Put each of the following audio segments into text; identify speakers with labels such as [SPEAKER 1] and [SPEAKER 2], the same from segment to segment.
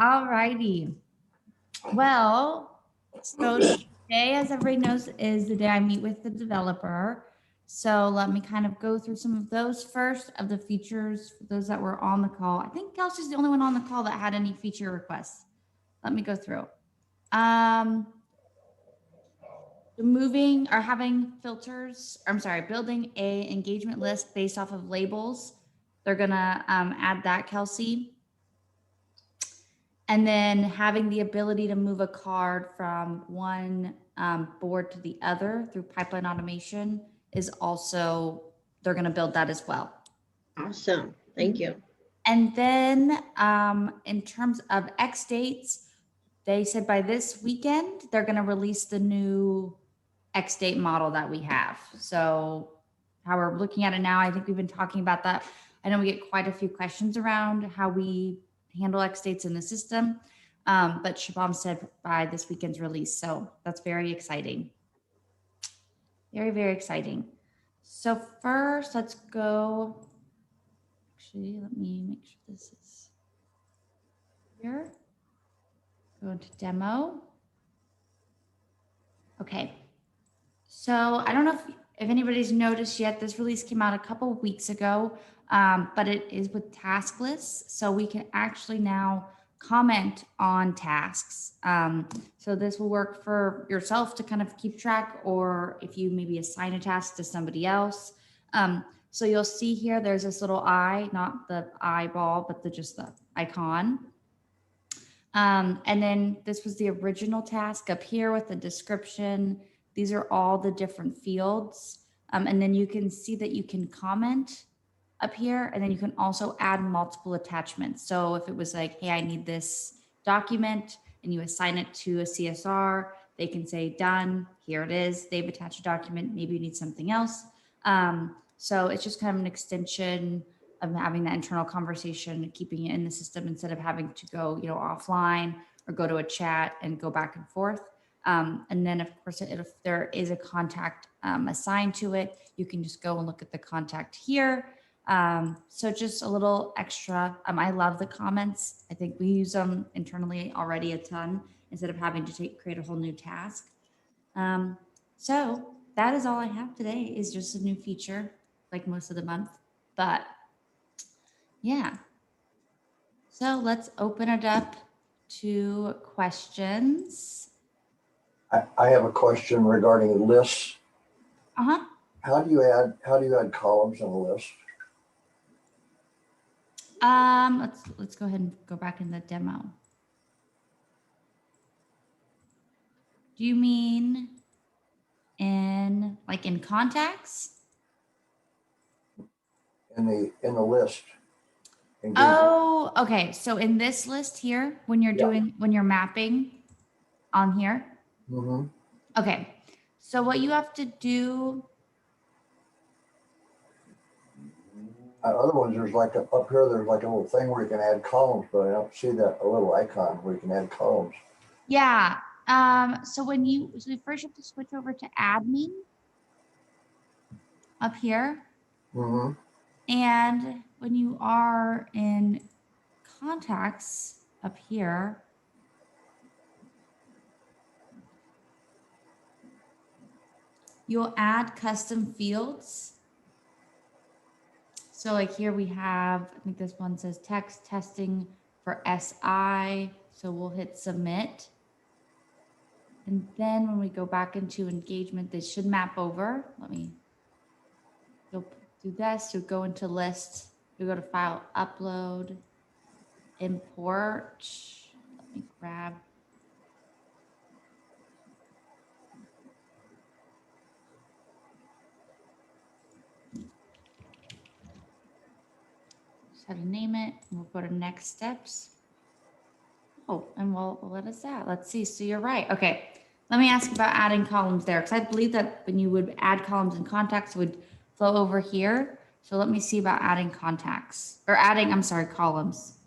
[SPEAKER 1] All righty. Well, so today, as everybody knows, is the day I meet with the developer. So let me kind of go through some of those first of the features for those that were on the call. I think Kelsey's the only one on the call that had any feature requests. Let me go through. Moving or having filters, building a engagement list based off of labels. They're gonna add that, Kelsey. And then having the ability to move a card from one board to the other through pipeline automation is also, they're going to build that as well.
[SPEAKER 2] Awesome. Thank you.
[SPEAKER 1] And then in terms of X dates, they said by this weekend, they're going to release the new X date model that we have. So how we're looking at it now, I think we've been talking about that. I know we get quite a few questions around how we handle X dates in the system. But Shabam said by this weekend's release. So that's very exciting. Very, very exciting. So first, let's go. Actually, let me make sure this is here. Go into demo. Okay. So I don't know if anybody's noticed yet, this release came out a couple of weeks ago, but it is with task lists. So we can actually now comment on tasks. So this will work for yourself to kind of keep track, or if you maybe assign a task to somebody else. So you'll see here, there's this little eye, not the eyeball, but just the icon. And then this was the original task up here with the description. These are all the different fields. And then you can see that you can comment up here, and then you can also add multiple attachments. So if it was like, hey, I need this document, and you assign it to a CSR, they can say done, here it is. They've attached a document, maybe you need something else. So it's just kind of an extension of having that internal conversation, keeping it in the system instead of having to go, offline or go to a chat and go back and forth. And then, of course, if there is a contact assigned to it, you can just go and look at the contact here. So just a little extra. I love the comments. I think we use them internally already a ton instead of having to create a whole new task. So that is all I have today, is just a new feature like most of the month. But yeah. So let's open it up to questions.
[SPEAKER 3] I have a question regarding lists.
[SPEAKER 1] Uh-huh.
[SPEAKER 3] How do you add columns in a list?
[SPEAKER 1] Let's go ahead and go back in the demo. Do you mean in contacts?
[SPEAKER 3] In the list.
[SPEAKER 1] Oh, okay. So in this list here, when you're mapping on here.
[SPEAKER 3] Mm-hmm.
[SPEAKER 1] Okay. So what you have to do.
[SPEAKER 3] Other ones, there's like up here, there's like a little thing where you can add columns, but I don't see that, a little icon where you can add columns.
[SPEAKER 1] Yeah. So first you have to switch over to admin up here.
[SPEAKER 3] Mm-hmm.
[SPEAKER 1] And when you are in contacts up here, you'll add custom fields. So like here we have, I think this one says text testing for SI. So we'll hit submit. And then when we go back into engagement, this should map over. You'll do this, you'll go into list, you'll go to file, upload, import. Let me grab. Just how to name it. We'll go to next steps. Oh, and we'll let us add. Let's see. So you're right. Okay. Let me ask about adding columns there, because I believe that when you would add columns in contacts, it would flow over here. So let me see about adding contacts, or adding, columns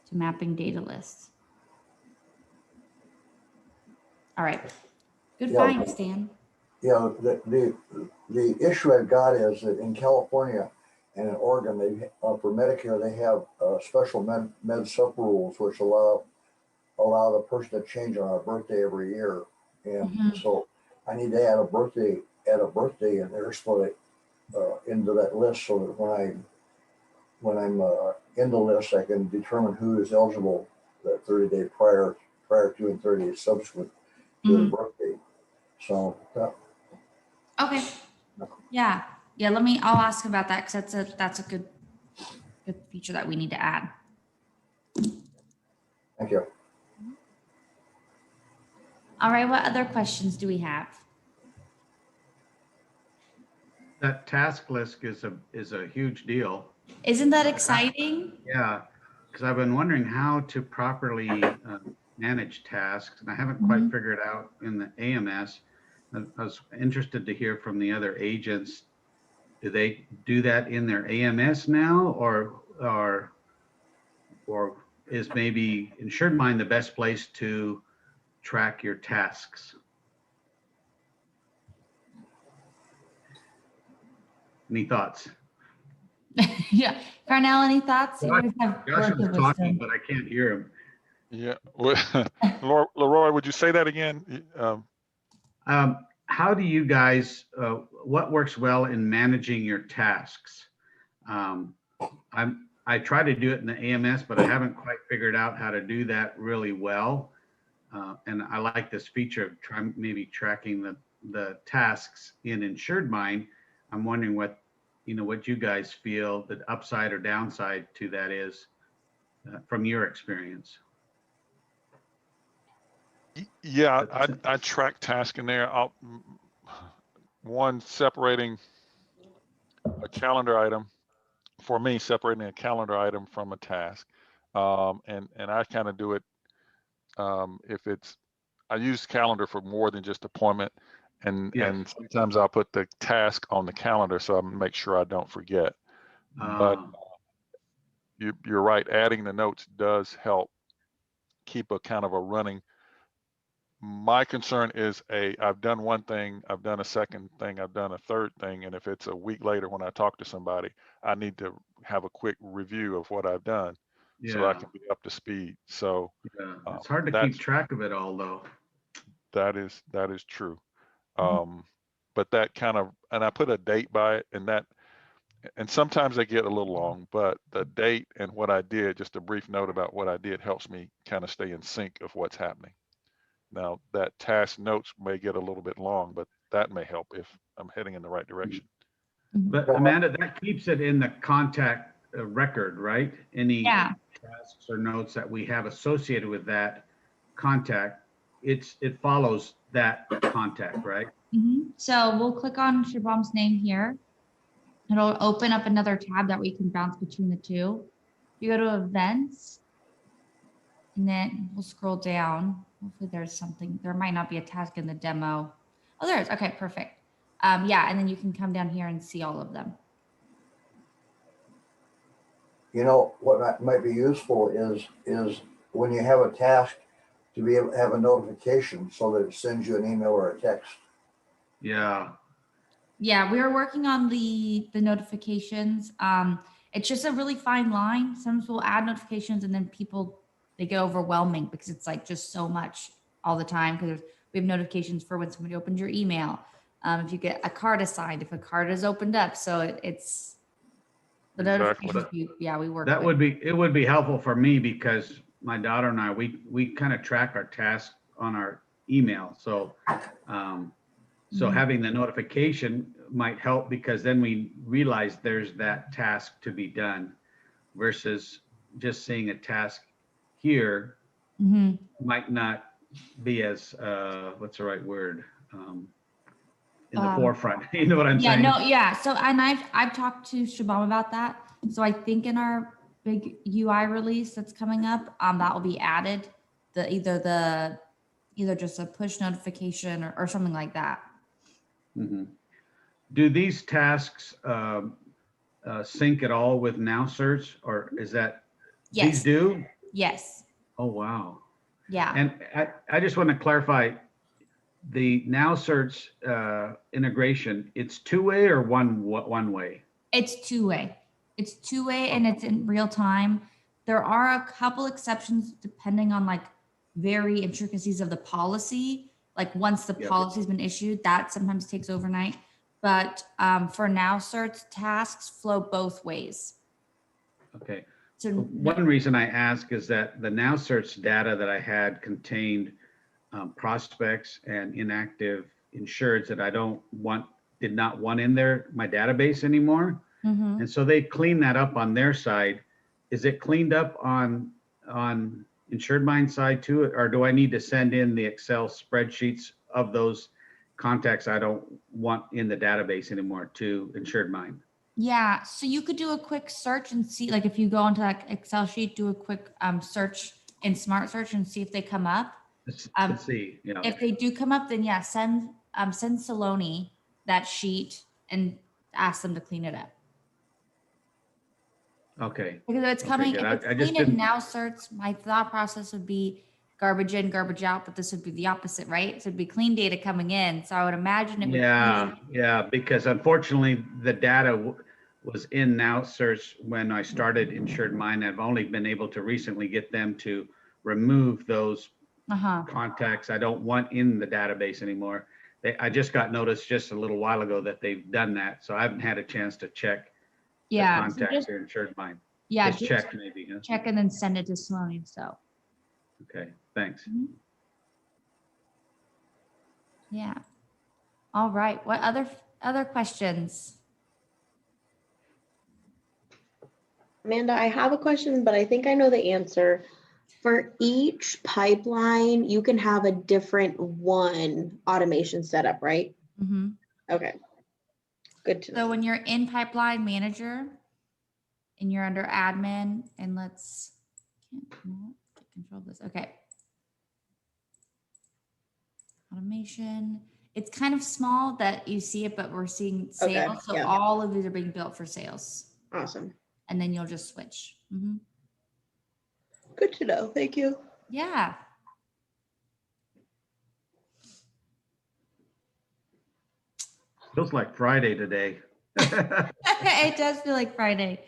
[SPEAKER 1] to mapping data lists. All right. Good find, Stan.
[SPEAKER 3] Yeah, the issue I've got is that in California, And in Oregon, for Medicare, they have special med sup rules which allow the person to change on our birthday every year. And
[SPEAKER 1] Mhm.
[SPEAKER 3] so I need to add a birthday in there so that into that list, so that when I'm in the list, I can determine who is eligible that 30 day prior to and 30 days subsequent to their
[SPEAKER 1] Mhm.
[SPEAKER 3] birthday. So
[SPEAKER 1] Okay. Yeah. Yeah. I'll ask about that because that's a good feature that we need to add.
[SPEAKER 3] thank you.
[SPEAKER 1] All right. What other questions do we have?
[SPEAKER 4] That task list is a huge deal.
[SPEAKER 1] Isn't that exciting?
[SPEAKER 4] Yeah, because I've been wondering how to properly manage tasks, and I haven't quite
[SPEAKER 1] Mhm.
[SPEAKER 4] figured out in the AMS. I was interested to hear from the other agents. Do they do that in their AMS now, or is maybe InsuredMine the best place to track your tasks? Any thoughts?
[SPEAKER 1] Yeah. Carnell, any thoughts? You always have
[SPEAKER 4] Josh
[SPEAKER 1] words
[SPEAKER 4] was
[SPEAKER 1] of
[SPEAKER 4] talking,
[SPEAKER 1] wisdom.
[SPEAKER 4] but I can't hear him.
[SPEAKER 5] Yeah. Leroy, would you say that again?
[SPEAKER 4] How do you guys, what works well in managing your tasks? I try to do it in the AMS, but I haven't quite figured out how to do that really well. And I like this feature of maybe tracking the tasks in InsuredMine. I'm wondering what you guys feel the upside or downside to that is from your experience.
[SPEAKER 5] Yeah, I track tasks in there. One, separating a calendar item, for me, separating a calendar item from a task. And I kind of do it if I use calendar for more than just appointment, and sometimes I'll put the task on the calendar so I make sure I don't forget. But you're right, adding the notes does help keep a kind of a running. My concern is I've done one thing, I've done a second thing, I've done a third thing, and if it's a week later when I talk to somebody, I need to have a quick review of what I've done so I can be up to speed. So
[SPEAKER 4] it's hard to keep track of it all, though.
[SPEAKER 5] That is true. But that kind of, and I put a date by it, and sometimes they get a little long, but the date and what I did, just a brief note about what I did, helps me kind of stay in sync of what's happening. Now, that task notes may get a little bit long, but that may help if I'm heading in the right direction.
[SPEAKER 4] But Amanda, that keeps it in the contact record, right? Any tasks or notes that we have associated with that contact, it follows that contact, right?
[SPEAKER 1] So we'll click on Shabam's name here. It'll open up another tab that we can bounce between the two. You go to events, and then we'll scroll down. Hopefully there's something. There might not be a task in the demo. Oh, there is. Okay, perfect. Yeah, and then you can come down here and see all of them.
[SPEAKER 3] You know, what might be useful is when you have a task, to be able to have a notification so that it sends you an email or a text.
[SPEAKER 4] Yeah.
[SPEAKER 1] Yeah, we are working on the notifications. It's just a really fine line. Sometimes we'll add notifications and then they get overwhelming because it's like just so much all the time, because we have notifications for when somebody opens your email. If you get a card assigned, if a card is opened up. So it's the notifications. We work.
[SPEAKER 4] It would be helpful for me because my daughter and I, we kind of track our tasks on our email. So having the notification might help, because then we realize there's that task to be done, versus just seeing a task here might not be as what's the right word, in the forefront. You know what I'm saying?
[SPEAKER 1] So, and I've talked to Shabam about that. So I think in our big UI release that's coming up, that will be added, either just a push notification or something like that.
[SPEAKER 4] Do these tasks sync at all with NowCerts, or is that?
[SPEAKER 1] Yes.
[SPEAKER 4] These do?
[SPEAKER 1] Yes.
[SPEAKER 4] Oh, wow.
[SPEAKER 1] Yeah.
[SPEAKER 4] And I just want to clarify, the NowCerts integration, it's two-way or one way?
[SPEAKER 1] It's two-way. It's two-way and it's in real time. There are a couple exceptions depending on like very intricacies of the policy. Like once the
[SPEAKER 4] Yep.
[SPEAKER 1] policy's been issued, that sometimes takes overnight. But for NowCerts, tasks flow both ways.
[SPEAKER 4] Okay.
[SPEAKER 1] So
[SPEAKER 4] One reason I ask is that the NowCerts data that I had contained prospects and inactive insureds that I did not want in my database anymore.
[SPEAKER 1] Mhm.
[SPEAKER 4] And so they cleaned that up on their side. Is it cleaned up on InsuredMine side too? Or do I need to send in the Excel spreadsheets of those contacts I don't want in the database anymore to InsuredMine?
[SPEAKER 1] Yeah, so you could do a quick search and see, like if you go into that Excel sheet, do a quick search in Smart Search and see if they come up.
[SPEAKER 4] Let's see,
[SPEAKER 1] If they do come up, then yeah, send Saloni that sheet and ask them to clean it up.
[SPEAKER 4] Okay,
[SPEAKER 1] Because if it's
[SPEAKER 4] Okay,
[SPEAKER 1] coming,
[SPEAKER 4] good.
[SPEAKER 1] if it's
[SPEAKER 4] I just
[SPEAKER 1] clean in
[SPEAKER 4] didn't-
[SPEAKER 1] NowCerts, my thought process would be garbage in, garbage out, but this would be the opposite, right? So it'd be clean data coming in. So I would imagine it would
[SPEAKER 4] yeah, because unfortunately the data was in NowCerts when I started InsuredMine. I've only been able to recently get them to remove those contacts I don't want in the database anymore. I just got notice just a little while ago that they've done that, so I haven't had a chance to check the
[SPEAKER 1] yeah, so
[SPEAKER 4] contacts
[SPEAKER 1] just,
[SPEAKER 4] here in InsuredMine.
[SPEAKER 1] yeah,
[SPEAKER 4] Just check maybe, huh?
[SPEAKER 1] check and then send it to Saloni. So
[SPEAKER 4] Okay, thanks.
[SPEAKER 1] yeah. All right. What other questions?
[SPEAKER 2] Amanda, I have a question, but I think I know the answer. For each pipeline, you can have a different one automation setup, right?
[SPEAKER 1] Mm-hmm.
[SPEAKER 2] Okay. Good to know.
[SPEAKER 1] So when you're in Pipeline Manager and you're under Admin, and can't control this. Okay. Automation. It's kind of small that you see it, but we're seeing sales.
[SPEAKER 2] Okay,
[SPEAKER 1] So
[SPEAKER 2] yeah.
[SPEAKER 1] all of these are being built for sales.
[SPEAKER 2] Awesome.
[SPEAKER 1] And then you'll just switch. Mm-hmm.
[SPEAKER 2] Good to know. Thank you.
[SPEAKER 1] Yeah.
[SPEAKER 4] Feels like Friday today.
[SPEAKER 1] It does feel like Friday.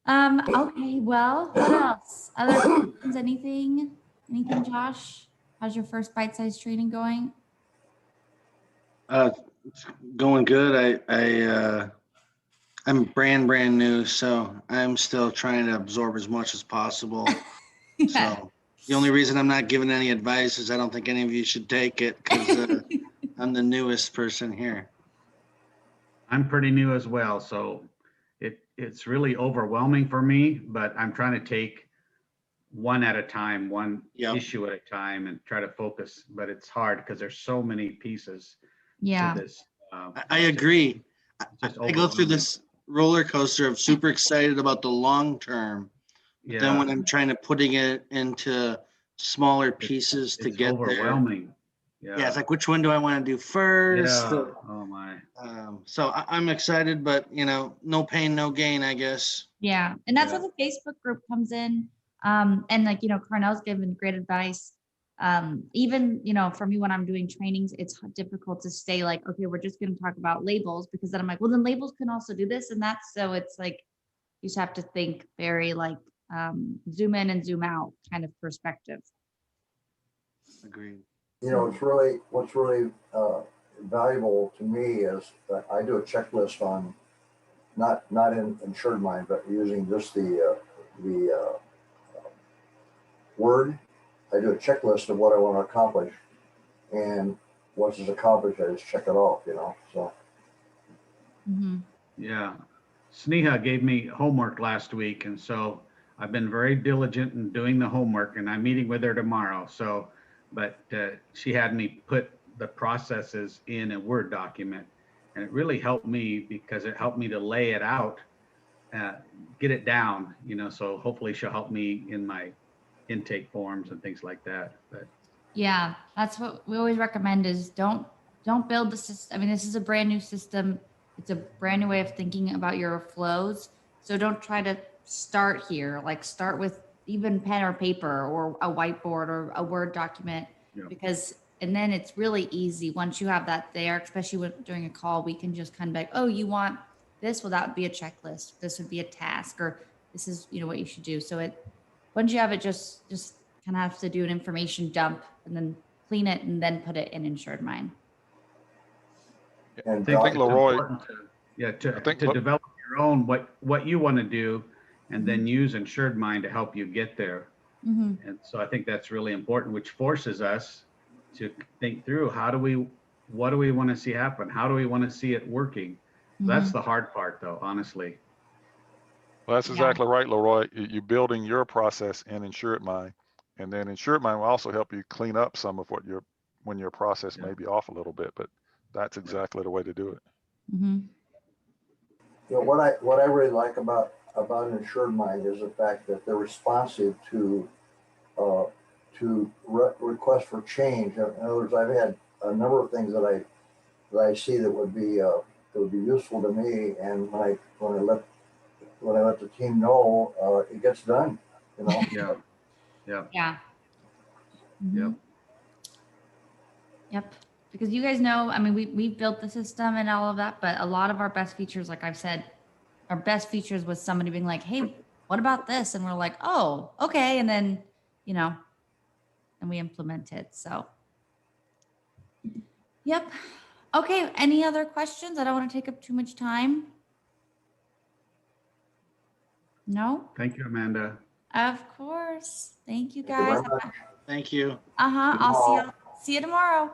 [SPEAKER 1] Okay, well, what else? Other questions? Anything, Josh? How's your first bite-sized training going?
[SPEAKER 6] It's going good. I'm brand new, so I'm still trying to absorb as much as possible. So the only reason I'm not giving any advice is I don't think any of you should take it because I'm the newest person here.
[SPEAKER 4] I'm pretty new as well, so it's really overwhelming for me, but I'm trying to take one at a time, one
[SPEAKER 6] Yep.
[SPEAKER 4] issue at a time and try to focus, but it's hard because there's so many pieces
[SPEAKER 1] Yeah.
[SPEAKER 4] to this.
[SPEAKER 6] I agree.
[SPEAKER 4] Just
[SPEAKER 6] I go through this roller coaster of super excited about the long term. But then when I'm trying to putting it into smaller pieces to
[SPEAKER 4] it's
[SPEAKER 6] get
[SPEAKER 4] overwhelming.
[SPEAKER 6] there. Yeah, it's like, which one do I want to do first?
[SPEAKER 4] Yeah. Oh my.
[SPEAKER 6] So I'm excited, but no pain, no gain, I guess.
[SPEAKER 1] Yeah. And that's
[SPEAKER 4] Yeah.
[SPEAKER 1] where the Facebook group comes in. And like, Carnell's given great advice. Even, for me, when I'm doing trainings, it's difficult to stay like, okay, we're just going to talk about labels, because then I'm like, well, then labels can also do this and that. So it's like, you just have to think very like, zoom in and zoom out kind of perspective.
[SPEAKER 6] Agreed.
[SPEAKER 3] What's really valuable to me is that I do a checklist on, not in InsuredMine, but using just the Word. I do a checklist of what I want to accomplish, and once it's accomplished, I just check it off. So.
[SPEAKER 1] Mm-hmm.
[SPEAKER 4] Yeah. Sneha gave me homework last week, and so I've been very diligent in doing the homework, and I'm meeting with her tomorrow. So, but she had me put the processes in a Word document, and it really helped me because it helped me to lay it out, get it down, so hopefully she'll help me in my intake forms and things like that. But
[SPEAKER 1] yeah, that's what we always recommend is don't build the system. I mean, this is a brand new system. It's a brand new way of thinking about your flows. So don't try to start here, like start with even pen or paper or a whiteboard or a Word document, and then it's really easy once you have that there, especially during a call, we can just kind of be like, oh, you want this, well, that would be a checklist. This would be a task, or this is, what you should do. So once you have it, just kind of have to do an information dump and then clean it and then put it in InsuredMine.
[SPEAKER 3] And
[SPEAKER 5] I think
[SPEAKER 4] It's
[SPEAKER 5] Leroy,
[SPEAKER 4] important to
[SPEAKER 5] I think
[SPEAKER 4] develop your own, what you want to do, and then use InsuredMine to help you get there.
[SPEAKER 1] Mm-hmm.
[SPEAKER 4] And so I think that's really important, which forces us to think through what do we want to see happen? How do we want to see it working? That's the hard part, though, honestly.
[SPEAKER 5] well, that's
[SPEAKER 1] Yeah.
[SPEAKER 5] exactly right, Leroy. You're building your process in InsuredMine, and then InsuredMine will also help you clean up some of when your process
[SPEAKER 4] Yeah.
[SPEAKER 5] may be off a little bit, but that's exactly the way to do it.
[SPEAKER 1] Mm-hmm.
[SPEAKER 3] What I really like about InsuredMine is the fact that they're responsive to requests for change. In other words, I've had a number of things that I see that would be useful to me, and when I let the team know, it gets done.
[SPEAKER 4] Yeah.
[SPEAKER 1] Yeah. Mhm.
[SPEAKER 4] Yep.
[SPEAKER 1] Yep. Because you guys know, I mean, we've built the system and all of that, but a lot of our best features, like I've said, our best features was somebody being like, hey, what about this? And we're like, oh, okay. And then, and we implement it. So, yep. Okay. Any other questions? I don't want to take up too much time. No?
[SPEAKER 4] Thank you, Amanda.
[SPEAKER 1] Of course. Thank you
[SPEAKER 3] Thank you very
[SPEAKER 1] guys.
[SPEAKER 3] much.
[SPEAKER 6] Thank you.
[SPEAKER 1] Uh-huh. I'll see you tomorrow.